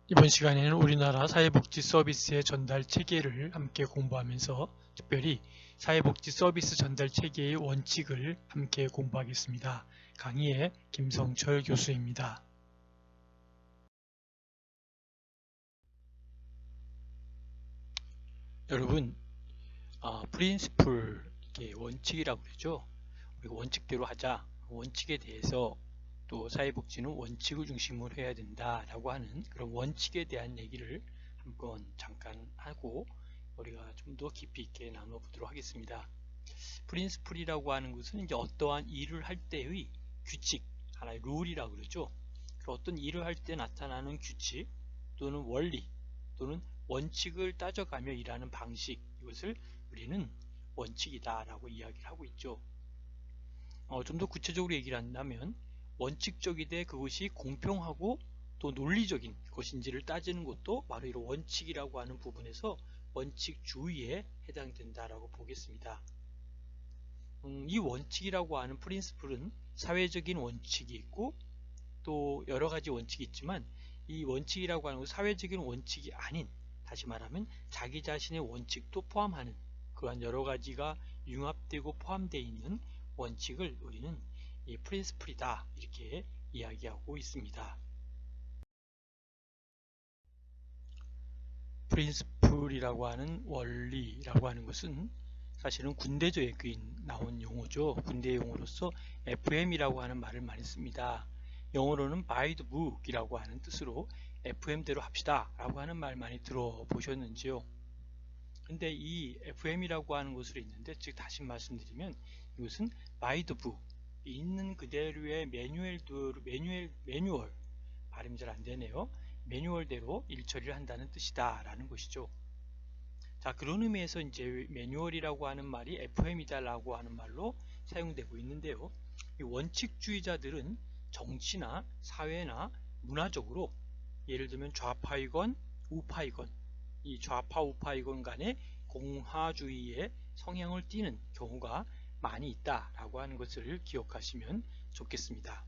이번 시간에는 우리나라 사회복지 서비스의 전달 체계를 함께 공부하면서 특별히 사회복지 서비스 전달 체계의 원칙을 함께 공부하겠습니다. 강의의 김성철 교수입니다. 여러분, 프린시플, 이게 원칙이라고 그러죠. 우리가 원칙대로 하자, 원칙에 대해서 또 사회복지는 원칙을 중심으로 해야 된다라고 하는 그런 원칙에 대한 얘기를 한번 잠깐 하고 우리가 좀 더 깊이 있게 나눠보도록 하겠습니다. 프린시플이라고 하는 것은 이제 어떠한 일을 할 때의 규칙, 하나의 룰이라고 그러죠. 어떤 일을 할 때 나타나는 규칙 또는 원리 또는 원칙을 따져가며 일하는 방식, 이것을 우리는 원칙이다 라고 이야기를 하고 있죠. 좀 더 구체적으로 얘기를 한다면 원칙적이되 그것이 공평하고 또 논리적인 것인지를 따지는 것도 바로 이런 원칙이라고 하는 부분에서 원칙주의에 해당된다라고 보겠습니다. 이 원칙이라고 하는 프린시플은 사회적인 원칙이 있고 또 여러 가지 원칙이 있지만 이 원칙이라고 하는 것은 사회적인 원칙이 아닌, 다시 말하면 자기 자신의 원칙도 포함하는 그러한 여러 가지가 융합되고 포함되어 있는 원칙을 우리는 이 프린시플이다 이렇게 이야기하고 있습니다. 프린시플이라고 하는 원리라고 하는 것은 사실은 군대조에 나온 용어죠. 군대 용어로서 FM이라고 하는 말을 많이 씁니다. 영어로는 by the book 이라고 하는 뜻으로 FM대로 합시다 라고 하는 말 많이 들어보셨는지요? 근데 이 FM이라고 하는 것으로 있는데, 즉 다시 말씀드리면 이것은 by the book, 있는 그대로의 매뉴얼, 발음이 잘 안되네요. 매뉴얼대로 일처리를 한다는 뜻이다 라는 것이죠. 자, 그런 의미에서 이제 매뉴얼이라고 하는 말이 FM이다 라고 하는 말로 사용되고 있는데요. 이 원칙주의자들은 정치나 사회나 문화적으로 예를 들면 좌파이건 우파이건, 이 좌파 우파이건 간의 공화주의의 성향을 띠는 경우가 많이 있다라고 하는 것을 기억하시면 좋겠습니다.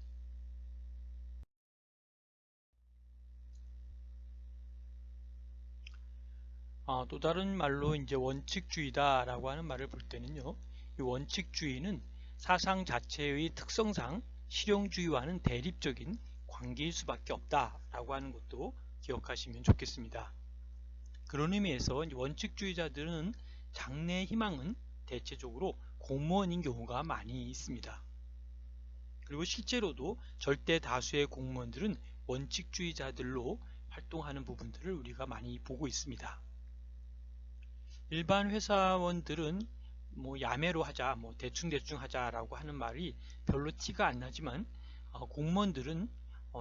또 다른 말로 이제 원칙주의다라고 하는 말을 볼 때는요, 이 원칙주의는 사상 자체의 특성상 실용주의와는 대립적인 관계일 수밖에 없다라고 하는 것도 기억하시면 좋겠습니다. 그런 의미에서 원칙주의자들은 장래 희망은 대체적으로 공무원인 경우가 많이 있습니다. 그리고 실제로도 절대 다수의 공무원들은 원칙주의자들로 활동하는 부분들을 우리가 많이 보고 있습니다. 일반 회사원들은 야매로 하자, 대충대충 하자라고 하는 말이 별로 티가 안 나지만 공무원들은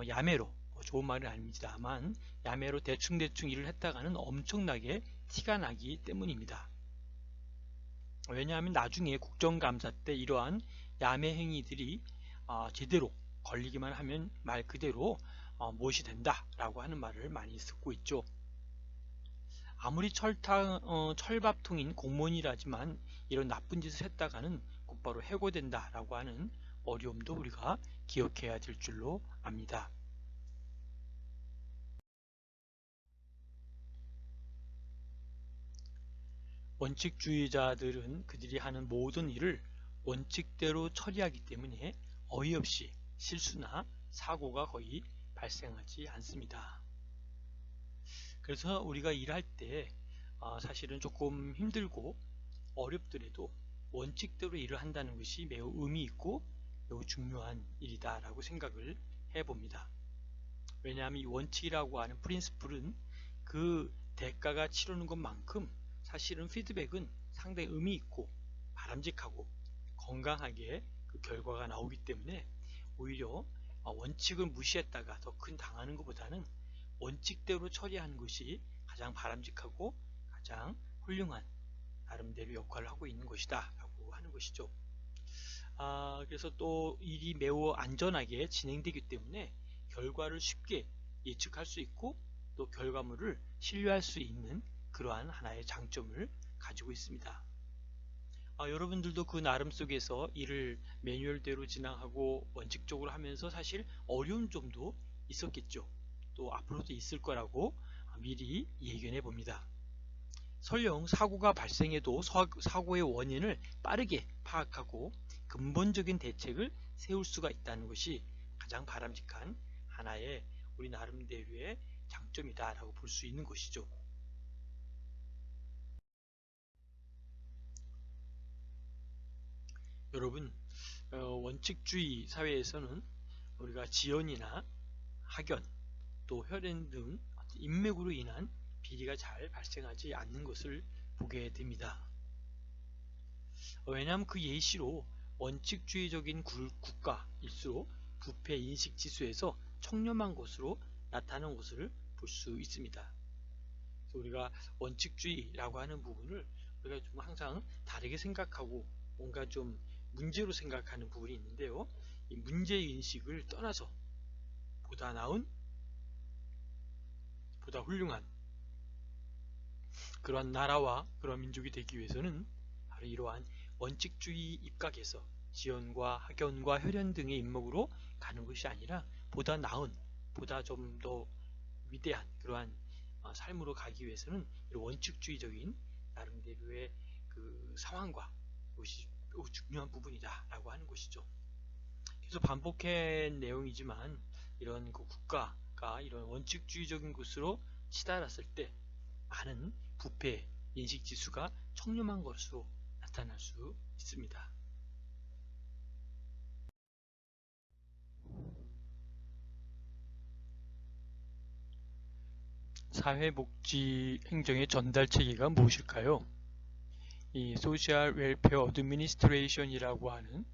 야매로, 좋은 말은 아닙니다만 야매로 대충대충 일을 했다가는 엄청나게 티가 나기 때문입니다. 왜냐하면 나중에 국정감사 때 이러한 야매 행위들이 제대로 걸리기만 하면 말 그대로 무엇이 된다라고 하는 말을 많이 듣고 있죠. 아무리 철밥통인 공무원이라지만 이런 나쁜 짓을 했다가는 곧바로 해고된다라고 하는 어려움도 우리가 기억해야 될 줄로 압니다. 원칙주의자들은 그들이 하는 모든 일을 원칙대로 처리하기 때문에 어이없이 실수나 사고가 거의 발생하지 않습니다. 그래서 우리가 일할 때 사실은 조금 힘들고 어렵더라도 원칙대로 일을 한다는 것이 매우 의미 있고 매우 중요한 일이다 라고 생각을 해봅니다. 왜냐하면 이 원칙이라고 하는 프린시플은 그 대가가 치르는 것만큼 사실은 피드백은 상당히 의미 있고 바람직하고 건강하게 그 결과가 나오기 때문에 오히려 원칙을 무시했다가 더 큰 당하는 것보다는 원칙대로 처리하는 것이 가장 바람직하고 가장 훌륭한 나름대로 역할을 하고 있는 것이다 라고 하는 것이죠. 그래서 또 일이 매우 안전하게 진행되기 때문에 결과를 쉽게 예측할 수 있고 또 결과물을 신뢰할 수 있는 그러한 하나의 장점을 가지고 있습니다. 여러분들도 그 나름 속에서 일을 매뉴얼대로 진행하고 원칙적으로 하면서 사실 어려운 점도 있었겠죠. 또 앞으로도 있을 거라고 미리 예견해 봅니다. 설령 사고가 발생해도 사고의 원인을 빠르게 파악하고 근본적인 대책을 세울 수가 있다는 것이 가장 바람직한 하나의 우리 나름대로의 장점이다라고 볼 수 있는 것이죠. 여러분, 원칙주의 사회에서는 우리가 지연이나 학연, 또 혈연 등 인맥으로 인한 비리가 잘 발생하지 않는 것을 보게 됩니다. 왜냐하면 그 예시로 원칙주의적인 국가일수록 부패 인식 지수에서 청렴한 것으로 나타나는 것을 볼 수 있습니다. 그래서 우리가 원칙주의라고 하는 부분을 우리가 좀 항상 다르게 생각하고 뭔가 좀 문제로 생각하는 부분이 있는데요. 이 문제인식을 떠나서 보다 나은, 보다 훌륭한 그러한 나라와 그러한 민족이 되기 위해서는 바로 이러한 원칙주의 입각에서 지연과 학연과 혈연 등의 인목으로 가는 것이 아니라 보다 나은, 보다 좀 더 위대한 그러한 삶으로 가기 위해서는 이런 원칙주의적인 나름대로의 그 상황과 그것이 중요한 부분이다 라고 하는 것이죠. 그래서 반복한 내용이지만 이런 그 국가가 이런 원칙주의적인 것으로 치달았을 때 많은 부패 인식 지수가 청렴한 것으로 나타날 수 있습니다. 사회복지 행정의 전달 체계가 무엇일까요? 이 소셜 웰페어 어드미니스트레이션이라고 하는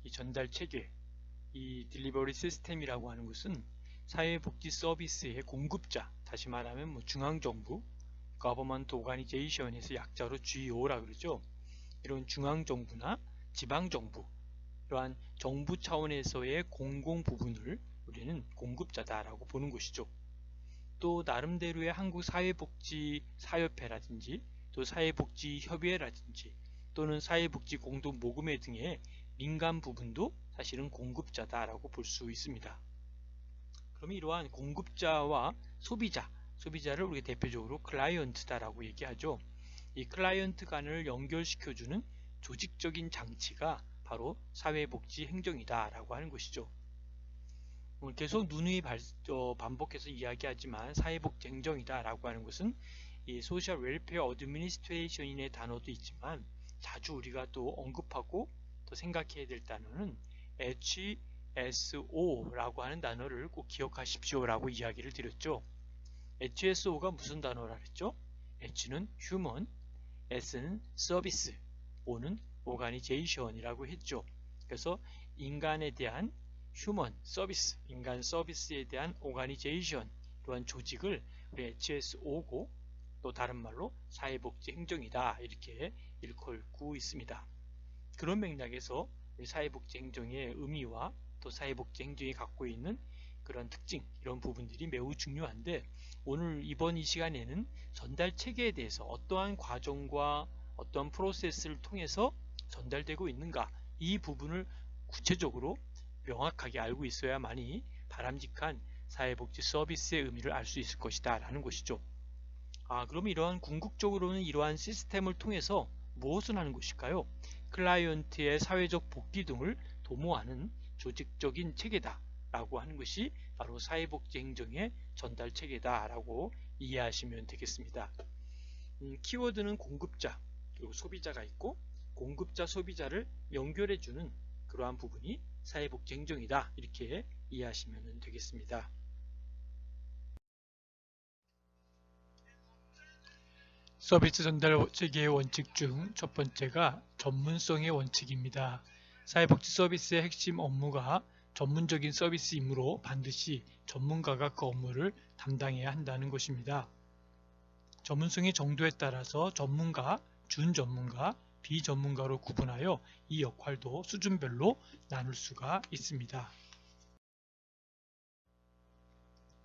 이 전달 체계, 이 딜리버리 시스템이라고 하는 것은 사회복지 서비스의 공급자, 다시 말하면 중앙정부, Government Organization에서 약자로 GO라 그러죠. 이런 중앙정부나 지방정부, 이러한 정부 차원에서의 공공 부분을 우리는 공급자다라고 보는 것이죠. 또 나름대로의 한국 사회복지 사협회라든지 또 사회복지협의회라든지 또는 사회복지 공동모금회 등의 민간 부분도 사실은 공급자다라고 볼 수 있습니다. 그럼 이러한 공급자와 소비자를 우리가 대표적으로 클라이언트다라고 얘기하죠. 이 클라이언트 간을 연결시켜주는 조직적인 장치가 바로 사회복지 행정이다라고 하는 것이죠. 계속 누누이 반복해서 이야기하지만 사회복지 행정이다라고 하는 것은 이 소셜 웰페어 어드미니스트레이션의 단어도 있지만 자주 우리가 또 언급하고 또 생각해야 될 단어는 HSO라고 하는 단어를 꼭 기억하십시오라고 이야기를 드렸죠. HSO가 무슨 단어라 그랬죠? H는 Human, S는 Service, O는 Organization이라고 했죠. 그래서 인간에 대한 휴먼 서비스, 인간 서비스에 대한 오가니제이션, 또한 조직을 우리 HSO고 또 다른 말로 사회복지 행정이다 이렇게 일컬고 있습니다. 그런 맥락에서 우리 사회복지 행정의 의미와 또 사회복지 행정이 갖고 있는 그런 특징, 이런 부분들이 매우 중요한데 오늘 이번 이 시간에는 전달 체계에 대해서 어떠한 과정과 어떠한 프로세스를 통해서 전달되고 있는가, 이 부분을 구체적으로 명확하게 알고 있어야만이 바람직한 사회복지 서비스의 의미를 알 수 있을 것이다 라는 것이죠. 그럼 이러한 궁극적으로는 이러한 시스템을 통해서 무엇을 하는 것일까요? 클라이언트의 사회적 복귀 등을 도모하는 조직적인 체계다 라고 하는 것이 바로 사회복지 행정의 전달 체계다 라고 이해하시면 되겠습니다. 키워드는 공급자 그리고 소비자가 있고 공급자 소비자를 연결해주는 그러한 부분이 사회복지 행정이다 이렇게 이해하시면 되겠습니다. 서비스 전달 체계의 원칙 중 첫 번째가 전문성의 원칙입니다. 사회복지 서비스의 핵심 업무가 전문적인 서비스이므로 반드시 전문가가 그 업무를 담당해야 한다는 것입니다. 전문성의 정도에 따라서 전문가, 준전문가, 비전문가로 구분하여 이 역할도 수준별로 나눌 수가 있습니다.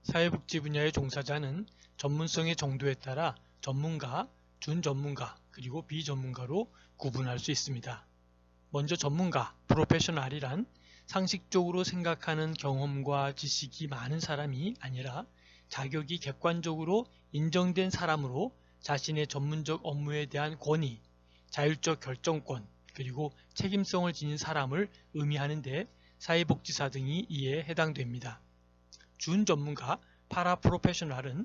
사회복지 분야의 종사자는 전문성의 정도에 따라 전문가, 준전문가, 그리고 비전문가로 구분할 수 있습니다. 먼저 전문가, 프로페셔널이란 상식적으로 생각하는 경험과 지식이 많은 사람이 아니라 자격이 객관적으로 인정된 사람으로 자신의 전문적 업무에 대한 권위, 자율적 결정권, 그리고 책임성을 지닌 사람을 의미하는데 사회복지사 등이 이에 해당됩니다. 준전문가, 파라프로페셔널은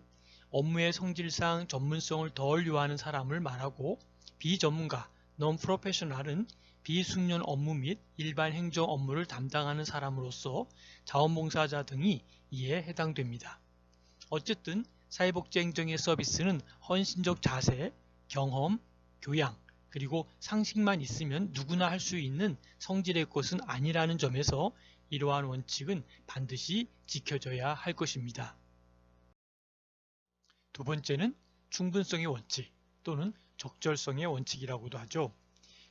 업무의 성질상 전문성을 덜 요하는 사람을 말하고, 비전문가, non-professional은 비숙련 업무 및 일반 행정 업무를 담당하는 사람으로서 자원봉사자 등이 이에 해당됩니다. 어쨌든 사회복지행정의 서비스는 헌신적 자세, 경험, 교양, 그리고 상식만 있으면 누구나 할 수 있는 성질의 것은 아니라는 점에서 이러한 원칙은 반드시 지켜져야 할 것입니다. 두 번째는 충분성의 원칙 또는 적절성의 원칙이라고도 하죠.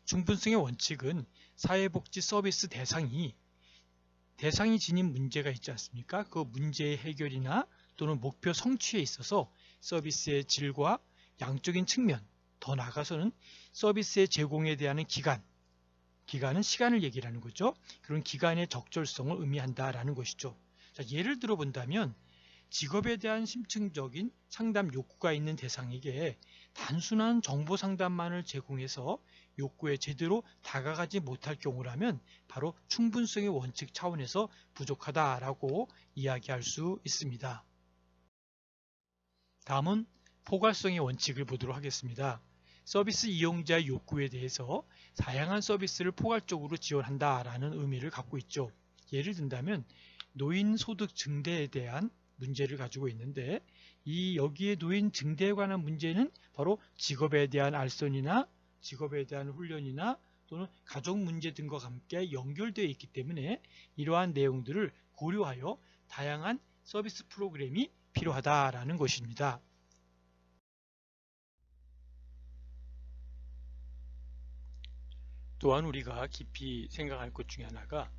충분성의 원칙은 사회복지 서비스 대상이 지닌 문제가 있지 않습니까? 그 문제의 해결이나 또는 목표 성취에 있어서 서비스의 질과 양적인 측면, 더 나아가서는 서비스의 제공에 대한 기간은 시간을 얘기하는 거죠. 그런 기간의 적절성을 의미한다라는 것이죠. 자, 예를 들어 본다면 직업에 대한 심층적인 상담 욕구가 있는 대상에게 단순한 정보 상담만을 제공해서 욕구에 제대로 다가가지 못할 경우라면 바로 충분성의 원칙 차원에서 부족하다라고 이야기할 수 있습니다. 다음은 포괄성의 원칙을 보도록 하겠습니다. 서비스 이용자의 욕구에 대해서 다양한 서비스를 포괄적으로 지원한다라는 의미를 갖고 있죠. 예를 든다면 노인 소득 증대에 대한 문제를 가지고 있는데, 여기에 노인 증대에 관한 문제는 바로 직업에 대한 알선이나 직업에 대한 훈련이나 또는 가족 문제 등과 함께 연결되어 있기 때문에 이러한 내용들을 고려하여 다양한 서비스 프로그램이 필요하다라는 것입니다. 또한 우리가 깊이 생각할 것 중에 하나가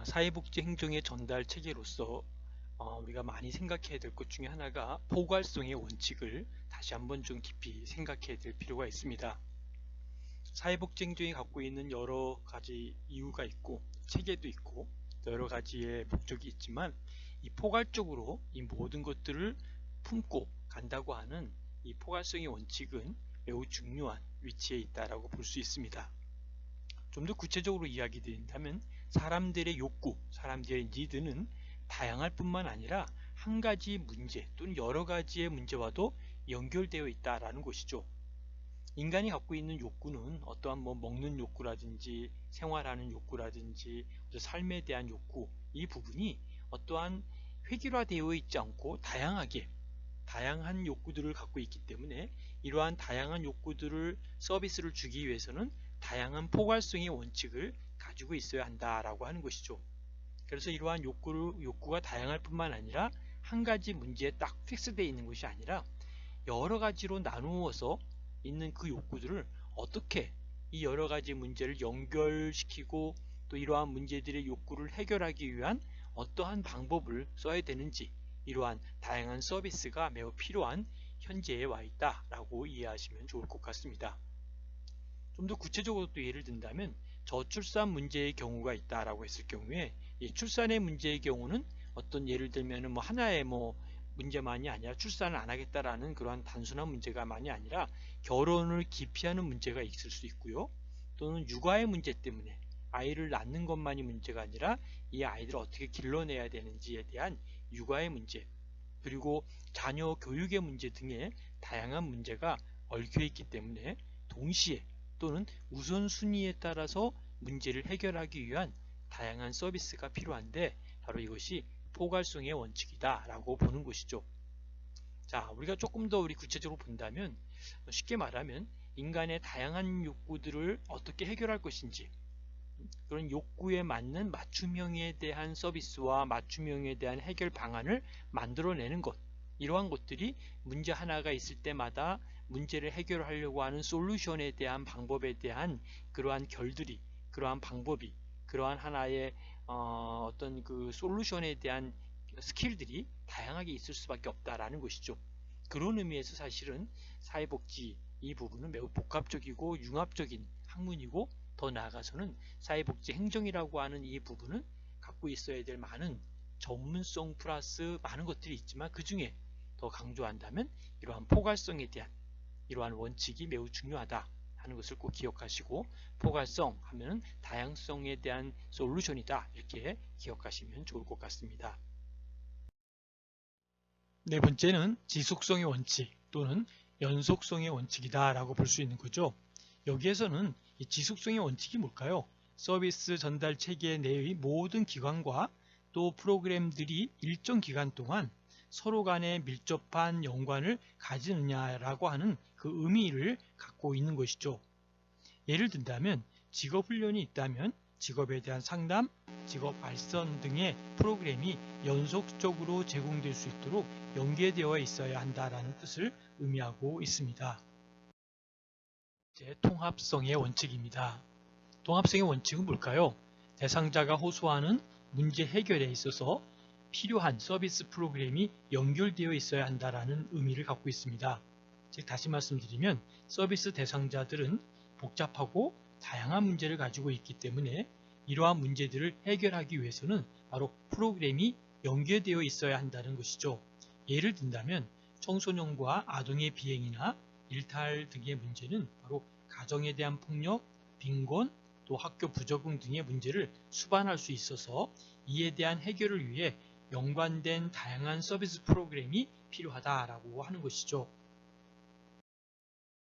사회복지 행정의 전달 체계로서 우리가 많이 생각해야 될 것 중에 하나가 포괄성의 원칙을 다시 한번 좀 깊이 생각해야 될 필요가 있습니다. 사회복지 행정이 갖고 있는 여러 가지 이유가 있고 체계도 있고 여러 가지의 목적이 있지만 이 포괄적으로 이 모든 것들을 품고 간다고 하는 이 포괄성의 원칙은 매우 중요한 위치에 있다라고 볼 수 있습니다. 좀 더 구체적으로 이야기드린다면 사람들의 욕구, 사람들의 니드는 다양할 뿐만 아니라 한 가지 문제 또는 여러 가지의 문제와도 연결되어 있다라는 것이죠. 인간이 갖고 있는 욕구는 어떠한 먹는 욕구라든지 생활하는 욕구라든지 삶에 대한 욕구, 이 부분이 어떠한 획일화되어 있지 않고 다양한 욕구들을 갖고 있기 때문에 이러한 다양한 욕구들을 서비스를 주기 위해서는 다양한 포괄성의 원칙을 가지고 있어야 한다라고 하는 것이죠. 그래서 이러한 욕구가 다양할 뿐만 아니라 한 가지 문제에 딱 픽스되어 있는 것이 아니라 여러 가지로 나누어서 있는 그 욕구들을 어떻게 이 여러 가지 문제를 연결시키고 또 이러한 문제들의 욕구를 해결하기 위한 어떠한 방법을 써야 되는지, 이러한 다양한 서비스가 매우 필요한 현재에 와 있다라고 이해하시면 좋을 것 같습니다. 좀 더 구체적으로 또 예를 든다면 저출산 문제의 경우가 있다라고 했을 경우에 이 출산의 문제의 경우는 어떤 예를 들면 하나의 문제만이 아니라 출산을 안 하겠다라는 그러한 단순한 문제가만이 아니라 결혼을 기피하는 문제가 있을 수 있고요. 또는 육아의 문제 때문에 아이를 낳는 것만이 문제가 아니라 이 아이들을 어떻게 길러내야 되는지에 대한 육아의 문제, 그리고 자녀 교육의 문제 등의 다양한 문제가 얽혀 있기 때문에 동시에 또는 우선순위에 따라서 문제를 해결하기 위한 다양한 서비스가 필요한데 바로 이것이 포괄성의 원칙이다 라고 보는 것이죠. 자, 우리가 조금 더 구체적으로 본다면 쉽게 말하면 인간의 다양한 욕구들을 어떻게 해결할 것인지, 그런 욕구에 맞는 맞춤형에 대한 서비스와 맞춤형에 대한 해결 방안을 만들어내는 것, 이러한 것들이 문제 하나가 있을 때마다 문제를 해결하려고 하는 솔루션에 대한 방법에 대한 그러한 결들이, 그러한 방법이, 그러한 하나의 어떤 그 솔루션에 대한 스킬들이 다양하게 있을 수밖에 없다라는 것이죠. 그런 의미에서 사실은 사회복지 이 부분은 매우 복합적이고 융합적인 학문이고, 더 나아가서는 사회복지 행정이라고 하는 이 부분은 갖고 있어야 될 많은 전문성 플러스 많은 것들이 있지만 그 중에 더 강조한다면 이러한 포괄성에 대한 이러한 원칙이 매우 중요하다 하는 것을 꼭 기억하시고, 포괄성 하면 다양성에 대한 솔루션이다 이렇게 기억하시면 좋을 것 같습니다. 네 번째는 지속성의 원칙 또는 연속성의 원칙이다 라고 볼 수 있는 거죠. 여기에서는 이 지속성의 원칙이 뭘까요? 서비스 전달 체계 내의 모든 기관과 또 프로그램들이 일정 기간 동안 서로 간에 밀접한 연관을 가지느냐라고 하는 그 의미를 갖고 있는 것이죠. 예를 든다면 직업훈련이 있다면 직업에 대한 상담, 직업 발전 등의 프로그램이 연속적으로 제공될 수 있도록 연계되어 있어야 한다는 뜻을 의미하고 있습니다. 이제 통합성의 원칙입니다. 통합성의 원칙은 뭘까요? 대상자가 호소하는 문제 해결에 있어서 필요한 서비스 프로그램이 연결되어 있어야 한다는 의미를 갖고 있습니다. 즉 다시 말씀드리면 서비스 대상자들은 복잡하고 다양한 문제를 가지고 있기 때문에 이러한 문제들을 해결하기 위해서는 바로 프로그램이 연계되어 있어야 한다는 것이죠. 예를 든다면 청소년과 아동의 비행이나 일탈 등의 문제는 바로 가정에 대한 폭력, 빈곤, 또 학교 부적응 등의 문제를 수반할 수 있어서 이에 대한 해결을 위해 연관된 다양한 서비스 프로그램이 필요하다라고 하는 것이죠.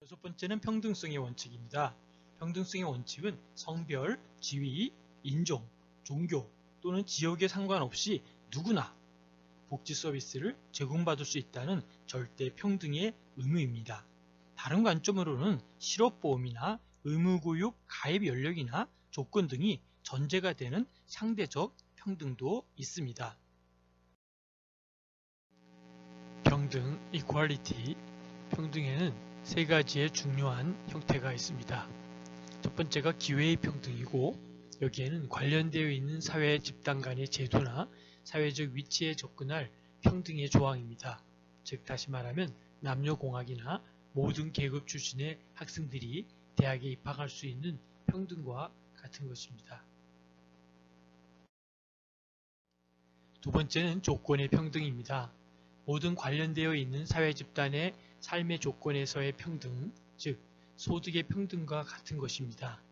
여섯 번째는 평등성의 원칙입니다. 평등성의 원칙은 성별, 지위, 인종, 종교 또는 지역에 상관없이 누구나 복지 서비스를 제공받을 수 있다는 절대 평등의 의무입니다. 다른 관점으로는 실업보험이나 의무교육 가입 연령이나 조건 등이 전제가 되는 상대적 평등도 있습니다. 평등, equality, 평등에는 세 가지의 중요한 형태가 있습니다. 첫 번째가 기회의 평등이고, 여기에는 관련되어 있는 사회 집단 간의 제도나 사회적 위치에 접근할 평등의 조항입니다. 즉 다시 말하면 남녀공학이나 모든 계급 출신의 학생들이 대학에 입학할 수 있는 평등과 같은 것입니다. 두 번째는 조건의 평등입니다. 모든 관련되어 있는 사회 집단의 삶의 조건에서의 평등, 즉 소득의 평등과 같은 것입니다.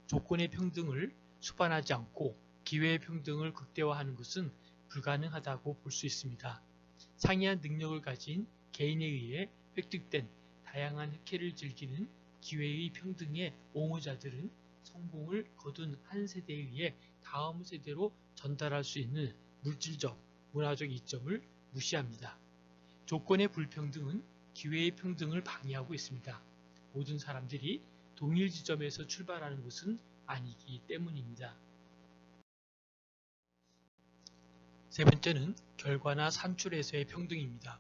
조건의 평등을 수반하지 않고 기회의 평등을 극대화하는 것은 불가능하다고 볼 수 있습니다. 상이한 능력을 가진 개인에 의해 획득된 다양한 혜택을 즐기는 기회의 평등의 옹호자들은 성공을 거둔 한 세대에 의해 다음 세대로 전달할 수 있는 물질적, 문화적 이점을 무시합니다. 조건의 불평등은 기회의 평등을 방해하고 있습니다. 모든 사람들이 동일 지점에서 출발하는 것은 아니기 때문입니다. 세 번째는 결과나 산출에서의 평등입니다.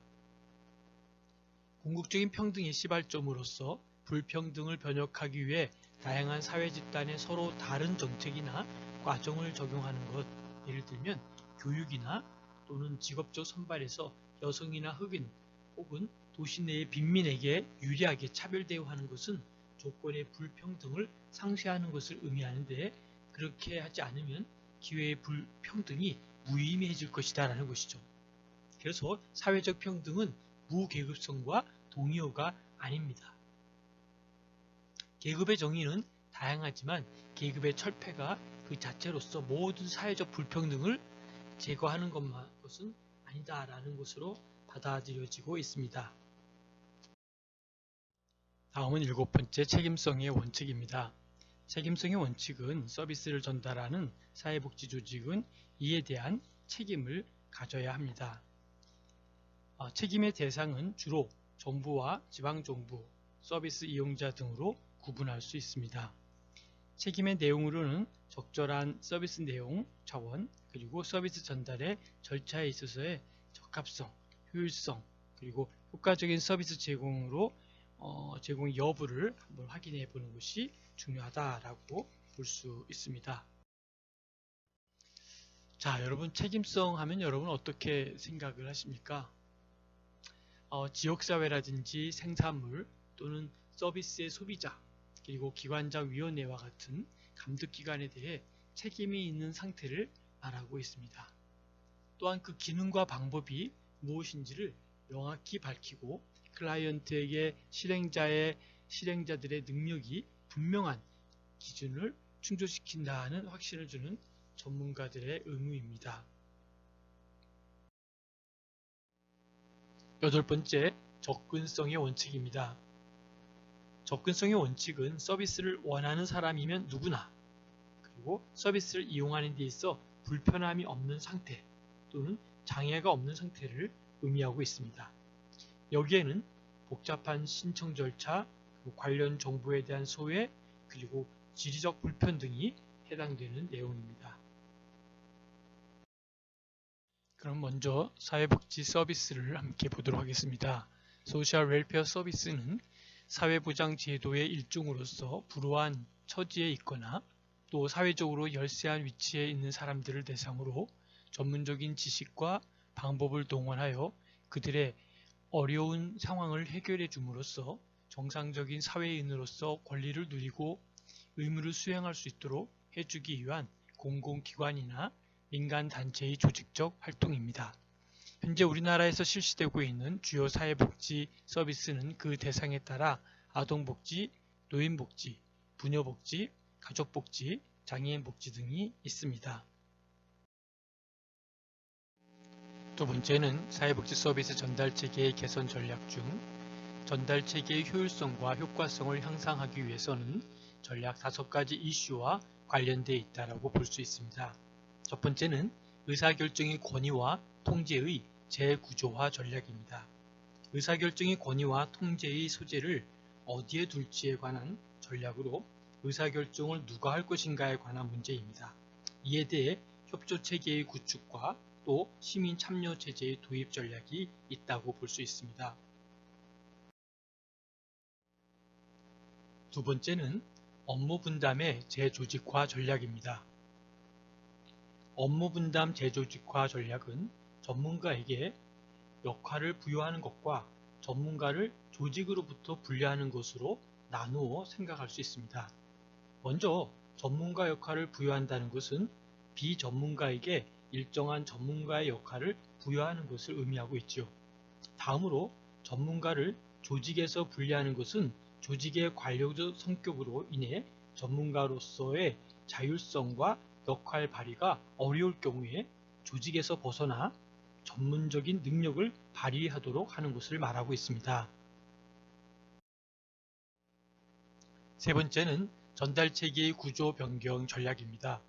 궁극적인 평등의 시발점으로서 불평등을 변혁하기 위해 다양한 사회 집단에 서로 다른 정책이나 과정을 적용하는 것, 예를 들면 교육이나 또는 직업적 선발에서 여성이나 흑인 혹은 도시 내의 빈민에게 유리하게 차별 대우하는 것은 조건의 불평등을 상쇄하는 것을 의미하는데, 그렇게 하지 않으면 기회의 불평등이 무의미해질 것이다 라는 것이죠. 그래서 사회적 평등은 무계급성과 동의어가 아닙니다. 계급의 정의는 다양하지만 계급의 철폐가 그 자체로서 모든 사회적 불평등을 제거하는 것은 아니다라는 것으로 받아들여지고 있습니다. 다음은 일곱 번째 책임성의 원칙입니다. 책임성의 원칙은 서비스를 전달하는 사회복지조직은 이에 대한 책임을 가져야 합니다. 책임의 대상은 주로 정부와 지방정부, 서비스 이용자 등으로 구분할 수 있습니다. 책임의 내용으로는 적절한 서비스 내용, 차원, 그리고 서비스 전달의 절차에 있어서의 적합성, 효율성, 그리고 효과적인 서비스 제공 여부를 한번 확인해 보는 것이 중요하다라고 볼 수 있습니다. 자, 여러분 책임성 하면 여러분 어떻게 생각을 하십니까? 지역사회라든지 생산물 또는 서비스의 소비자, 그리고 기관장 위원회와 같은 감독기관에 대해 책임이 있는 상태를 말하고 있습니다. 또한 그 기능과 방법이 무엇인지를 명확히 밝히고 클라이언트에게 실행자들의 능력이 분명한 기준을 충족시킨다는 확신을 주는 전문가들의 의무입니다. 8번째, 접근성의 원칙입니다. 접근성의 원칙은 서비스를 원하는 사람이면 누구나, 그리고 서비스를 이용하는 데 있어 불편함이 없는 상태 또는 장애가 없는 상태를 의미하고 있습니다. 여기에는 복잡한 신청 절차, 관련 정보에 대한 소외, 그리고 지리적 불편등이 해당되는 내용입니다. 그럼 먼저 사회복지 서비스를 함께 보도록 하겠습니다. 소셜 웰페어 서비스는 사회보장 제도의 일종으로서 불우한 처지에 있거나 또 사회적으로 열세한 위치에 있는 사람들을 대상으로 전문적인 지식과 방법을 동원하여 그들의 어려운 상황을 해결해 줌으로써 정상적인 사회인으로서 권리를 누리고 의무를 수행할 수 있도록 해주기 위한 공공기관이나 민간단체의 조직적 활동입니다. 현재 우리나라에서 실시되고 있는 주요 사회복지 서비스는 그 대상에 따라 아동복지, 노인복지, 부녀복지, 가족복지, 장애인복지 등이 있습니다. 두 번째는 사회복지 서비스 전달체계의 개선 전략 중 전달체계의 효율성과 효과성을 향상하기 위해서는 전략 5가지 이슈와 관련되어 있다고 볼 수 있습니다. 첫 번째는 의사결정의 권위와 통제의 재구조화 전략입니다. 의사결정의 권위와 통제의 소재를 어디에 둘지에 관한 전략으로 의사결정을 누가 할 것인가에 관한 문제입니다. 이에 대해 협조체계의 구축과 또 시민참여체제의 도입 전략이 있다고 볼 수 있습니다. 두 번째는 업무 분담의 재조직화 전략입니다. 업무 분담 재조직화 전략은 전문가에게 역할을 부여하는 것과 전문가를 조직으로부터 분리하는 것으로 나누어 생각할 수 있습니다. 먼저 전문가 역할을 부여한다는 것은 비전문가에게 일정한 전문가의 역할을 부여하는 것을 의미하고 있죠. 다음으로 전문가를 조직에서 분리하는 것은 조직의 관료적 성격으로 인해 전문가로서의 자율성과 역할 발휘가 어려울 경우에 조직에서 벗어나 전문적인 능력을 발휘하도록 하는 것을 말하고 있습니다. 세 번째는 전달체계의 구조 변경 전략입니다.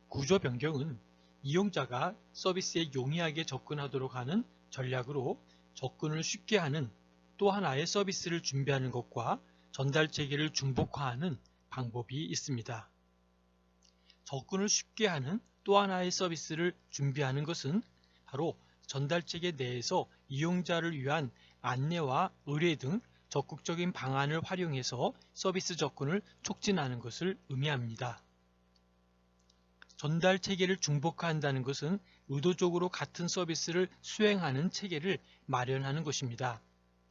구조 변경은 이용자가 서비스에 용이하게 접근하도록 하는 전략으로 접근을 쉽게 하는 또 하나의 서비스를 준비하는 것과 전달체계를 중복화하는 방법이 있습니다. 접근을 쉽게 하는 또 하나의 서비스를 준비하는 것은 바로 전달체계 내에서 이용자를 위한 안내와 의뢰 등 적극적인 방안을 활용해서 서비스 접근을 촉진하는 것을 의미합니다. 전달 체계를 중복화한다는 것은 의도적으로 같은 서비스를 수행하는 체계를 마련하는 것입니다.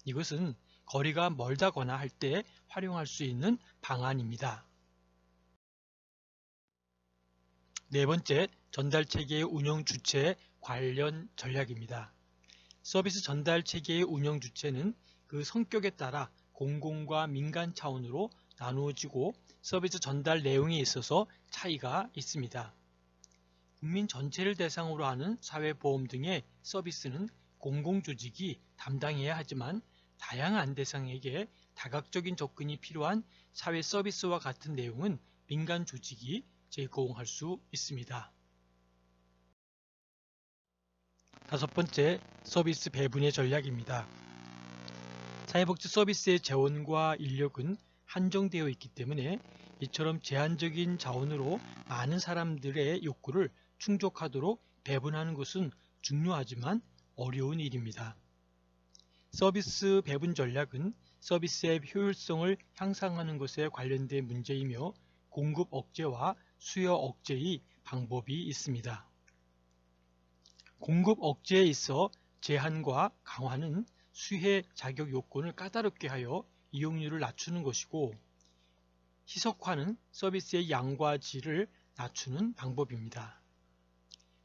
이것은 거리가 멀다거나 할 때 활용할 수 있는 방안입니다. 네 번째, 전달 체계의 운영 주체 관련 전략입니다. 서비스 전달 체계의 운영 주체는 그 성격에 따라 공공과 민간 차원으로 나누어지고 서비스 전달 내용에 있어서 차이가 있습니다. 국민 전체를 대상으로 하는 사회보험 등의 서비스는 공공조직이 담당해야 하지만 다양한 대상에게 다각적인 접근이 필요한 사회 서비스와 같은 내용은 민간 조직이 제공할 수 있습니다. 다섯 번째, 서비스 배분의 전략입니다. 사회복지 서비스의 재원과 인력은 한정되어 있기 때문에 이처럼 제한적인 자원으로 많은 사람들의 욕구를 충족하도록 배분하는 것은 중요하지만 어려운 일입니다. 서비스 배분 전략은 서비스의 효율성을 향상하는 것에 관련된 문제이며 공급 억제와 수요 억제의 방법이 있습니다. 공급 억제에 있어 제한과 강화는 수혜 자격 요건을 까다롭게 하여 이용률을 낮추는 것이고 희석화는 서비스의 양과 질을 낮추는 방법입니다.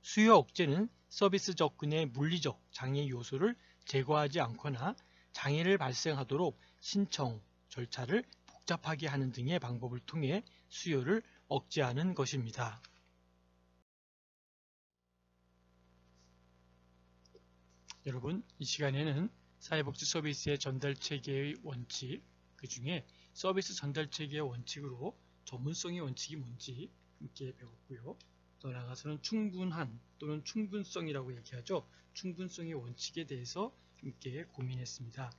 수요 억제는 서비스 접근의 물리적 장애 요소를 제거하지 않거나 장애를 발생하도록 신청 절차를 복잡하게 하는 등의 방법을 통해 수요를 억제하는 것입니다. 여러분, 이 시간에는 사회복지 서비스의 전달체계의 원칙, 그 중에 서비스 전달체계의 원칙으로 전문성의 원칙이 뭔지 함께 배웠고요. 더 나아가서는 충분한 또는 충분성이라고 얘기하죠. 충분성의 원칙에 대해서 함께 고민했습니다.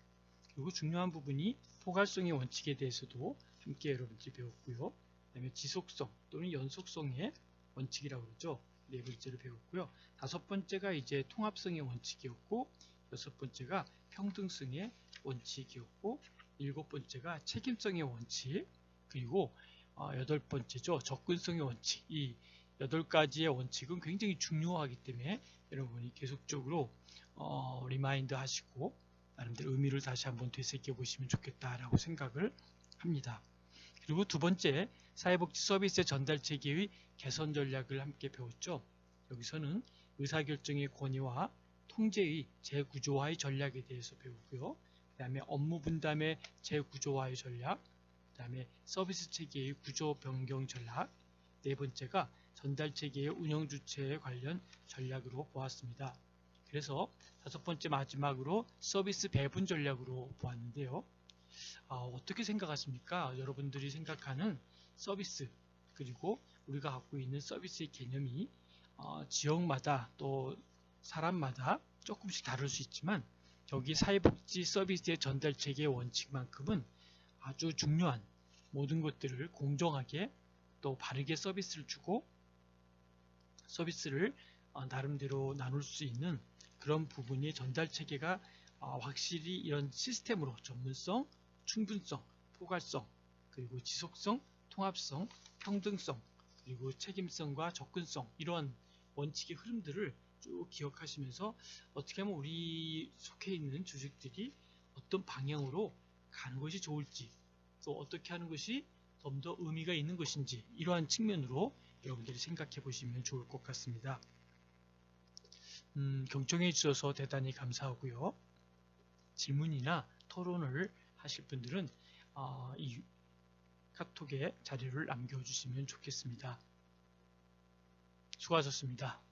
그리고 중요한 부분이 포괄성의 원칙에 대해서도 함께 여러분들이 배웠고요. 그 다음에 지속성 또는 연속성의 원칙이라고 그러죠. 네 번째를 배웠고요. 다섯 번째가 이제 통합성의 원칙이었고, 여섯 번째가 평등성의 원칙이었고, 일곱 번째가 책임성의 원칙, 그리고 여덟 번째죠. 접근성의 원칙. 이 여덟 가지의 원칙은 굉장히 중요하기 때문에 여러분이 계속적으로 리마인드 하시고 나름대로 의미를 다시 한번 되새겨 보시면 좋겠다라고 생각을 합니다. 그리고 두 번째, 사회복지 서비스의 전달 체계의 개선 전략을 함께 배웠죠. 여기서는 의사결정의 권위와 통제의 재구조화의 전략에 대해서 배우고요. 그 다음에 업무 분담의 재구조화의 전략, 그 다음에 서비스 체계의 구조 변경 전략, 네 번째가 전달 체계의 운영 주체에 관련 전략으로 보았습니다. 그래서 다섯 번째 마지막으로 서비스 배분 전략으로 보았는데요. 어떻게 생각하십니까? 여러분들이 생각하는 서비스, 그리고 우리가 갖고 있는 서비스의 개념이 지역마다 또 사람마다 조금씩 다를 수 있지만 여기 사회복지 서비스의 전달 체계의 원칙만큼은 아주 중요한 모든 것들을 공정하게 또 바르게 서비스를 주고 서비스를 나름대로 나눌 수 있는 그런 부분이 전달 체계가 확실히 이런 시스템으로 전문성, 충분성, 포괄성, 그리고 지속성, 통합성, 평등성, 그리고 책임성과 접근성, 이런 원칙의 흐름들을 쭉 기억하시면서 어떻게 하면 우리 속해 있는 조직들이 어떤 방향으로 가는 것이 좋을지, 또 어떻게 하는 것이 좀 더 의미가 있는 것인지, 이러한 측면으로 여러분들이 생각해 보시면 좋을 것 같습니다. 경청해 주셔서 대단히 감사하고요. 질문이나 토론을 하실 분들은 이 카톡에 자료를 남겨주시면 좋겠습니다. 수고하셨습니다.